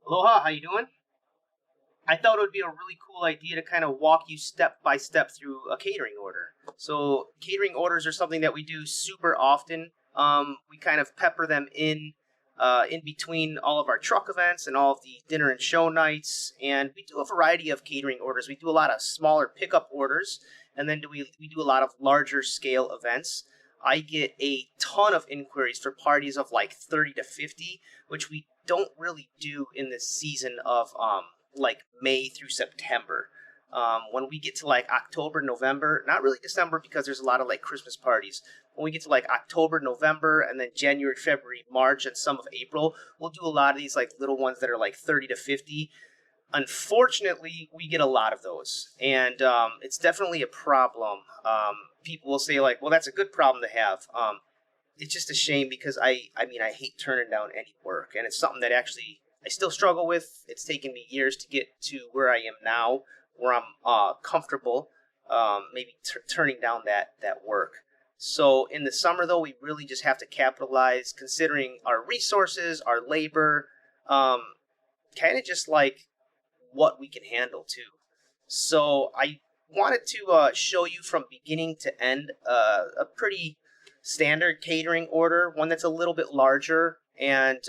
Aloha, how you doing? I thought it would be a really cool idea to kind of walk you step by step through a catering order. So catering orders are something that we do super often. We kind of pepper them in between all of our truck events and all of the dinner and show nights. And we do a variety of catering orders. We do a lot of smaller pickup orders, and then we do a lot of larger scale events. I get a ton of inquiries for parties of like 30 to 50, which we don't really do in this season of like May through September. When we get to like October, November, not really December because there's a lot of like Christmas parties. When we get to like October, November, and then January, February, March, and some of April, we'll do a lot of these like little ones that are like 30 to 50. Unfortunately, we get a lot of those, and it's definitely a problem. People will say like, well, that's a good problem to have. It's just a shame because I mean, I hate turning down any work, and it's something that actually I still struggle with. It's taken me years to get to where I am now, where I'm comfortable, maybe turning down that work. So in the summer, though, we really just have to capitalize, considering our resources, our labor, kind of just like what we can handle too. So I wanted to show you from beginning to end a pretty standard catering order, one that's a little bit larger, and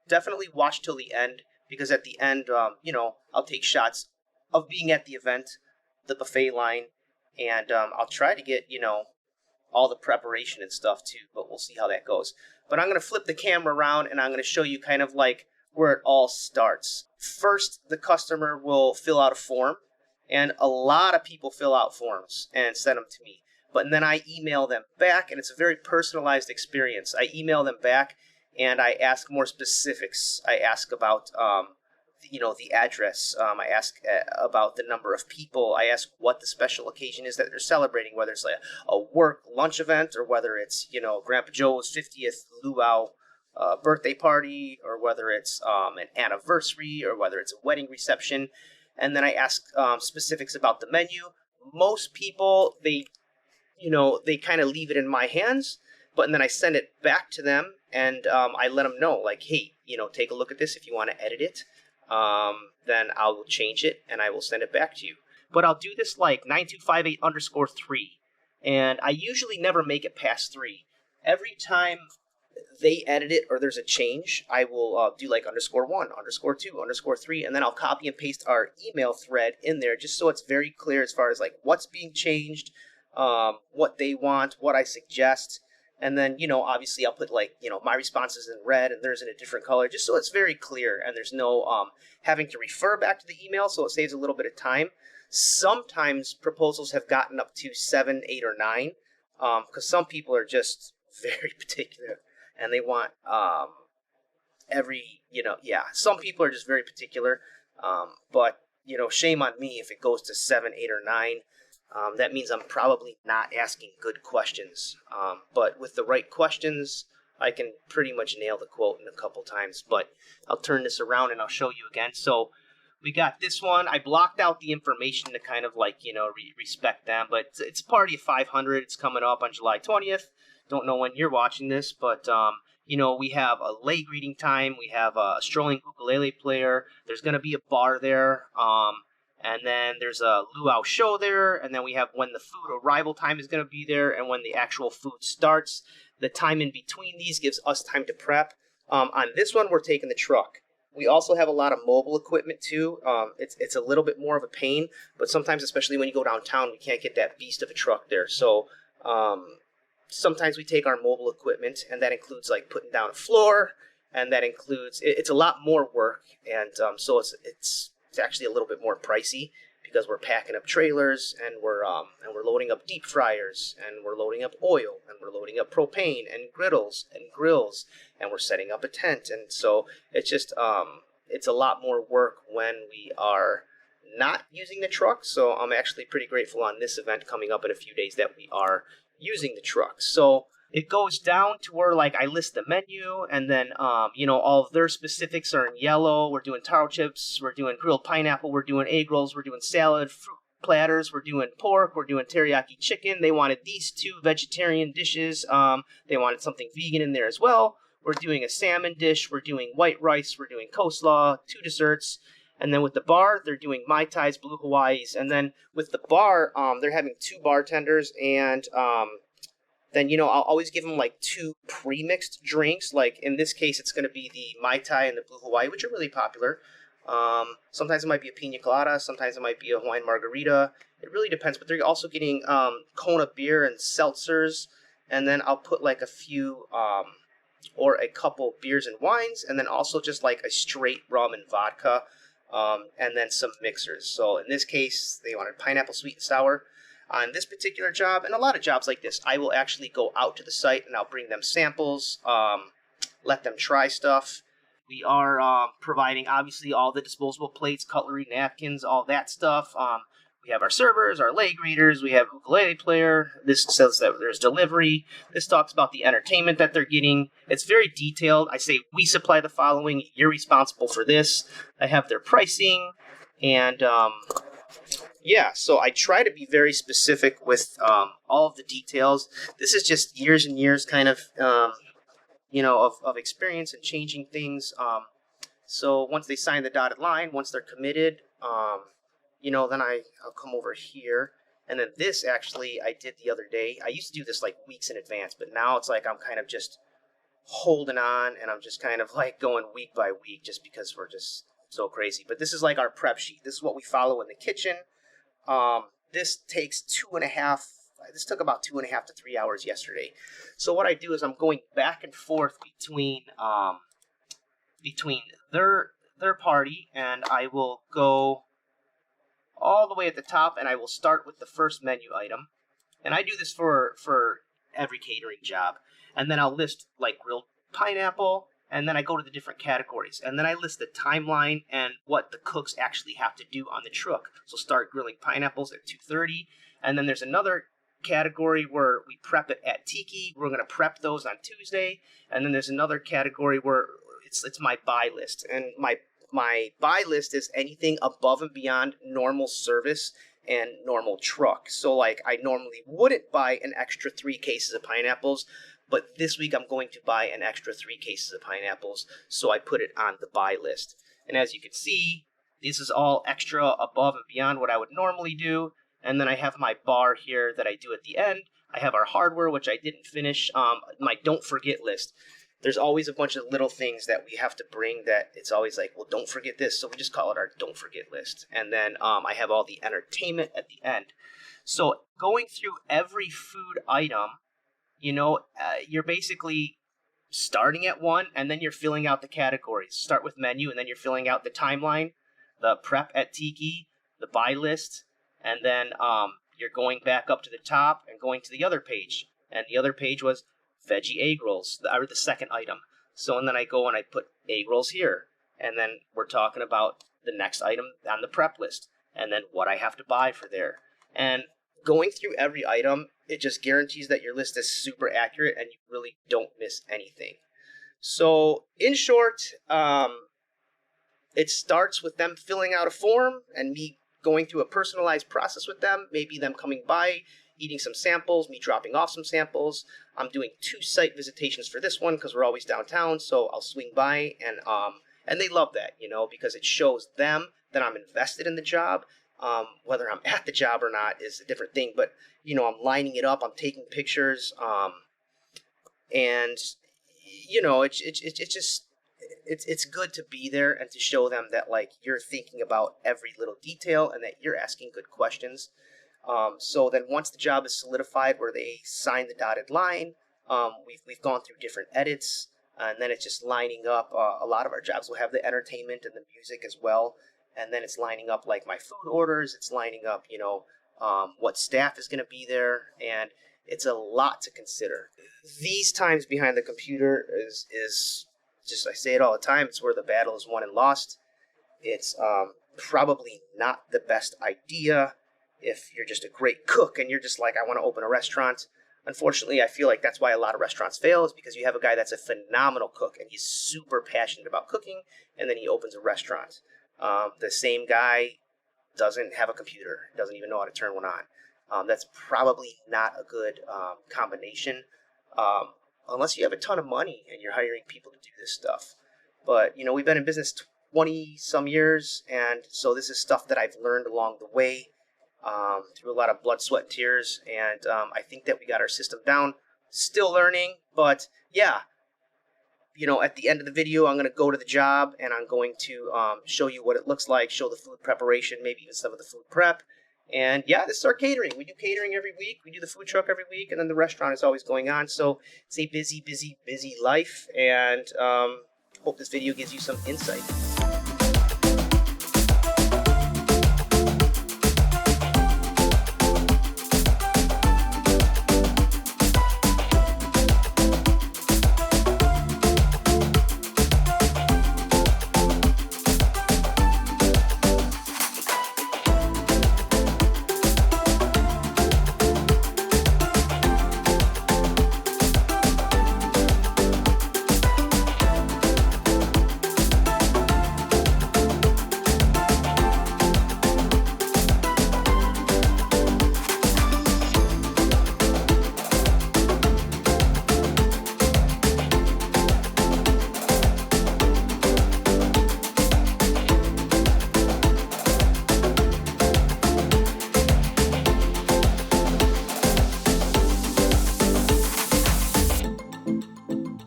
definitely watch till the end because at the end, I'll take shots of being at the event, the buffet line, and I'll try to get, all the preparation and stuff too, but we'll see how that goes. But I'm going to flip the camera around and I'm going to show you kind of like where it all starts. First, the customer will fill out a form, and a lot of people fill out forms and send them to me. But then I email them back, and it's a very personalized experience. I email them back, and I ask more specifics. I ask about, the address. I ask about the number of people. I ask what the special occasion is that they're celebrating, whether it's like a work lunch event or whether it's, Grandpa Joe's 50th luau birthday party, or whether it's an anniversary, or whether it's a wedding reception. And then I ask specifics about the menu. Most people, they kind of leave it in my hands, but then I send it back to them, and I let them know, like, hey, take a look at this. If you want to edit it, then I will change it, and I will send it back to you. But I'll do this like 9258_3, and I usually never make it past 3. Every time they edit it or there's a change, I will do like _1, _2, _3, and then I'll copy and paste our email thread in there just so it's very clear as far as like what's being changed, what they want, what I suggest. And then, obviously I'll put like, my responses in red and theirs in a different color, just so it's very clear and there's no having to refer back to the email, so it saves a little bit of time. Sometimes proposals have gotten up to 7, 8, or 9, because some people are just very particular and they want some people are just very particular, but, shame on me if it goes to 7, 8, or 9. That means I'm probably not asking good questions. But with the right questions, I can pretty much nail the quote in a couple times. But I'll turn this around and I'll show you again. So we got this one. I blocked out the information to kind of like, respect them. But it's a party of 500. It's coming up on July 20th. Don't know when you're watching this, but we have a lay greeting time. We have a strolling ukulele player. There's going to be a bar there. And then there's a luau show there, and then we have when the food arrival time is going to be there, and when the actual food starts. The time in between these gives us time to prep. On this one, we're taking the truck. We also have a lot of mobile equipment too. It's a little bit more of a pain, but sometimes, especially when you go downtown, we can't get that beast of a truck there. So sometimes we take our mobile equipment, and that includes like putting down a floor, and that includes it's a lot more work, and so it's actually a little bit more pricey because we're packing up trailers, and we're loading up deep fryers, and we're loading up oil, and we're loading up propane and griddles and grills, and we're setting up a tent. And so it's just it's a lot more work when we are not using the truck. So I'm actually pretty grateful on this event coming up in a few days that we are using the truck. So it goes down to where like I list the menu, and then all of their specifics are in yellow. We're doing taro chips, we're doing grilled pineapple, we're doing egg rolls, we're doing salad, fruit platters, we're doing pork, we're doing teriyaki chicken. They wanted these 2 vegetarian dishes. They wanted something vegan in there as well. we're doing a salmon dish, we're doing white rice, we're doing coleslaw, 2 desserts. And then with the bar, they're doing Mai Tais, Blue Hawaiis. And then with the bar, they're having 2 bartenders. And then, I'll always give them like 2 pre-mixed drinks. Like in this case, it's going to be the Mai Tai and the Blue Hawaii, which are really popular. Sometimes it might be a pina colada. Sometimes it might be a Hawaiian margarita. It really depends. But they're also getting Kona beer and seltzers. And then I'll put like a few or a couple beers and wines. And then also just like a straight rum and vodka. And then some mixers. So in this case, they wanted pineapple sweet and sour. On this particular job, and a lot of jobs like this, I will actually go out to the site and I'll bring them samples, let them try stuff. We are providing, obviously, all the disposable plates, cutlery, napkins, all that stuff. We have our servers, our lay greeters, we have ukulele player. This says that there's delivery. This talks about the entertainment that they're getting. It's very detailed. I say we supply the following. You're responsible for this. I have their pricing, and yeah, so I try to be very specific with all of the details. This is just years and years kind of, of experience and changing things. So once they sign the dotted line, once they're committed, then I'll come over here. And then this actually I did the other day. I used to do this like weeks in advance, but now it's like I'm kind of just holding on, and I'm just kind of like going week by week just because we're just so crazy. But this is like our prep sheet. This is what we follow in the kitchen. This takes 2.5. This took about 2.5 to 3 hours yesterday. So what I do is I'm going back and forth between their party, and I will go all the way at the top, and I will start with the first menu item. And I do this for every catering job. And then I'll list like grilled pineapple, and then I go to the different categories. And then I list the timeline and what the cooks actually have to do on the truck. So start grilling pineapples at 2:30. And then there's another category where we prep it at Tiki. We're going to prep those on Tuesday. And then there's another category where it's my buy list. And my buy list is anything above and beyond normal service and normal truck. So like I normally wouldn't buy an extra 3 cases of pineapples, but this week I'm going to buy an extra 3 cases of pineapples, so I put it on the buy list. And as you can see, this is all extra above and beyond what I would normally do. And then I have my bar here that I do at the end. I have our hardware, which I didn't finish, my don't forget list. There's always a bunch of little things that we have to bring that it's always like, well, don't forget this. So we just call it our don't forget list. And then I have all the entertainment at the end. So going through every food item, you're basically starting at one, and then you're filling out the categories. Start with menu, and then you're filling out the timeline, the prep at Tiki, the buy list, and then you're going back up to the top and going to the other page. And the other page was veggie egg rolls, or the second item. So, and then I go and I put egg rolls here. And then we're talking about the next item on the prep list, and then what I have to buy for there. And going through every item, it just guarantees that your list is super accurate and you really don't miss anything. So, in short, it starts with them filling out a form and me going through a personalized process with them, maybe them coming by, eating some samples, me dropping off some samples. I'm doing 2 site visitations for this one because we're always downtown, so I'll swing by, and they love that, because it shows them that I'm invested in the job. Whether I'm at the job or not is a different thing, but I'm lining it up, I'm taking pictures, and it's good to be there and to show them that like you're thinking about every little detail and that you're asking good questions. So then once the job is solidified where they sign the dotted line, we've gone through different edits, and then it's just lining up. A lot of our jobs will have the entertainment and the music as well, and then it's lining up like my food orders. It's lining up, what staff is going to be there, and it's a lot to consider. These times behind the computer is just, I say it all the time, it's where the battle is won and lost. It's probably not the best idea if you're just a great cook and you're just like, I want to open a restaurant. Unfortunately, I feel like that's why a lot of restaurants fail, is because you have a guy that's a phenomenal cook and he's super passionate about cooking, and then he opens a restaurant. The same guy doesn't have a computer, doesn't even know how to turn one on. That's probably not a good combination. unless you have a ton of money and you're hiring people to do this stuff. But, we've been in business 20 some years, and so this is stuff that I've learned along the way, through a lot of blood, sweat, and tears, and I think that we got our system down. Still learning, but yeah, at the end of the video, I'm going to go to the job, and I'm going to show you what it looks like, show the food preparation, maybe even some of the food prep. And yeah, this is our catering. We do catering every week. We do the food truck every week, and then the restaurant is always going on. So it's a busy, busy, busy life, and hope this video gives you some insight.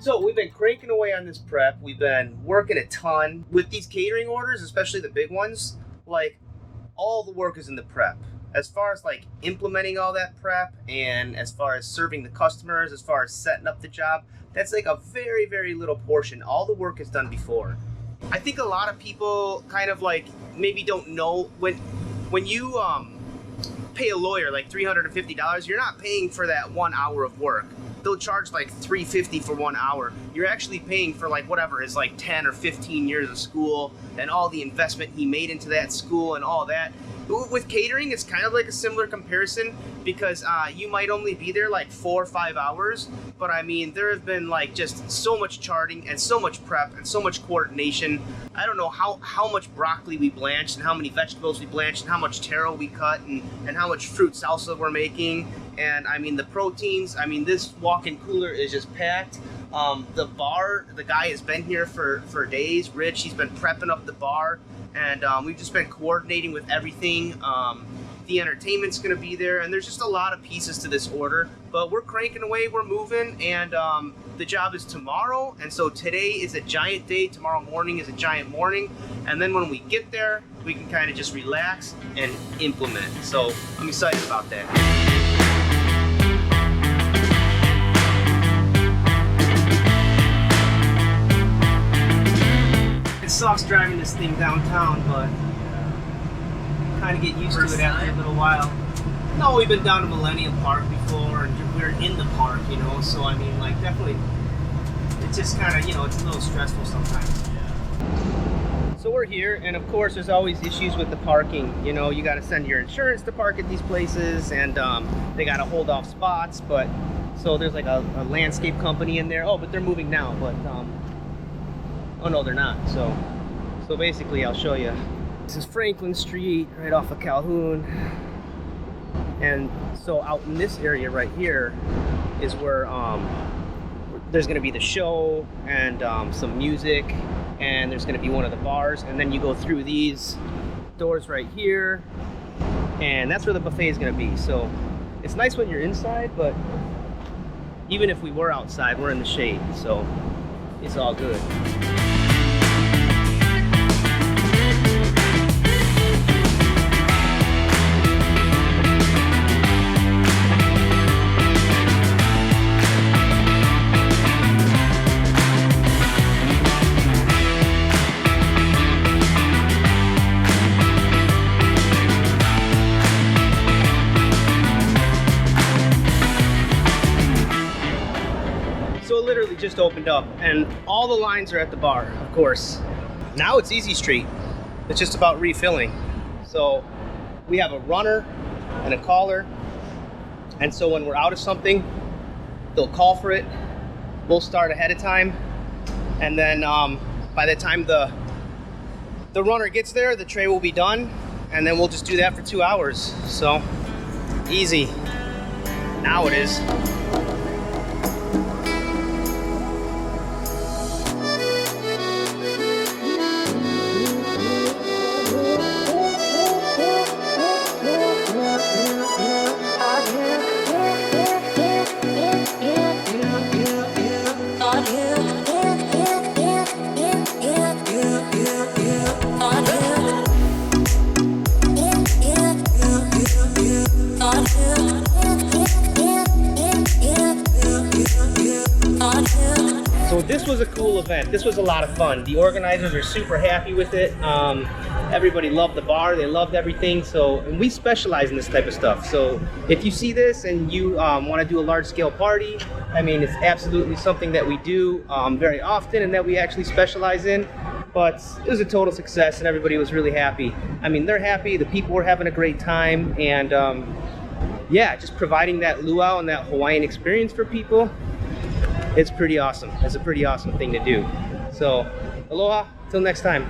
So we've been cranking away on this prep. We've been working a ton with these catering orders, especially the big ones. Like, all the work is in the prep. As far as like implementing all that prep, and as far as serving the customers, as far as setting up the job, that's like a very, very little portion. All the work is done before. I think a lot of people kind of like maybe don't know when you pay a lawyer like $350, you're not paying for that 1 hour of work. They'll charge like $350 for 1 hour. You're actually paying for like whatever is like 10 or 15 years of school and all the investment he made into that school and all that. With catering, it's kind of like a similar comparison, because you might only be there like 4 or 5 hours, but I mean, there have been like just so much charting and so much prep and so much coordination. I don't know how much broccoli we blanched and how many vegetables we blanched and how much taro we cut and how much fruit salsa we're making. And I mean, the proteins, I mean, this walk-in cooler is just packed. The bar, the guy has been here for days. Rich, he's been prepping up the bar, and we've just been coordinating with everything. The entertainment's going to be there, and there's just a lot of pieces to this order. But we're cranking away, we're moving, and the job is tomorrow. And so today is a giant day. Tomorrow morning is a giant morning. And then when we get there, we can kind of just relax and implement. So I'm excited about that. It sucks driving this thing downtown, but kind of get used to it after a little while. No, we've been down to Millennium Park before, and we're in the park, so I mean, like, definitely, it's just kind of, it's a little stressful sometimes. So we're here, and of course there's always issues with the parking. You got to send your insurance to park at these places, and they got to hold off spots, but so there's like a landscape company in there. Oh, but they're moving now, but oh no, they're not. So basically, I'll show you. This is Franklin Street, right off of Calhoun. And so out in this area right here is where there's going to be the show and some music, and there's going to be one of the bars. And then you go through these doors right here, and that's where the buffet is going to be. So it's nice when you're inside, but even if we were outside, we're in the shade, so it's all good. Literally just opened up, and all the lines are at the bar, of course. Now it's easy street. It's just about refilling. So we have a runner and a caller, and so when we're out of something, they'll call for it. We'll start ahead of time, and then by the time the runner gets there, the tray will be done, and then we'll just do that for 2 hours. So easy. Now it is. was a cool event. This was a lot of fun. The organizers are super happy with it. Everybody loved the bar. They loved everything. So, and we specialize in this type of stuff. So if you see this and you want to do a large scale party, I mean, it's absolutely something that we do very often and that we actually specialize in. But it was a total success and everybody was really happy. I mean, they're happy. The people were having a great time. And yeah, just providing that luau and that Hawaiian experience for people, it's pretty awesome. It's a pretty awesome thing to do. So, aloha, till next time.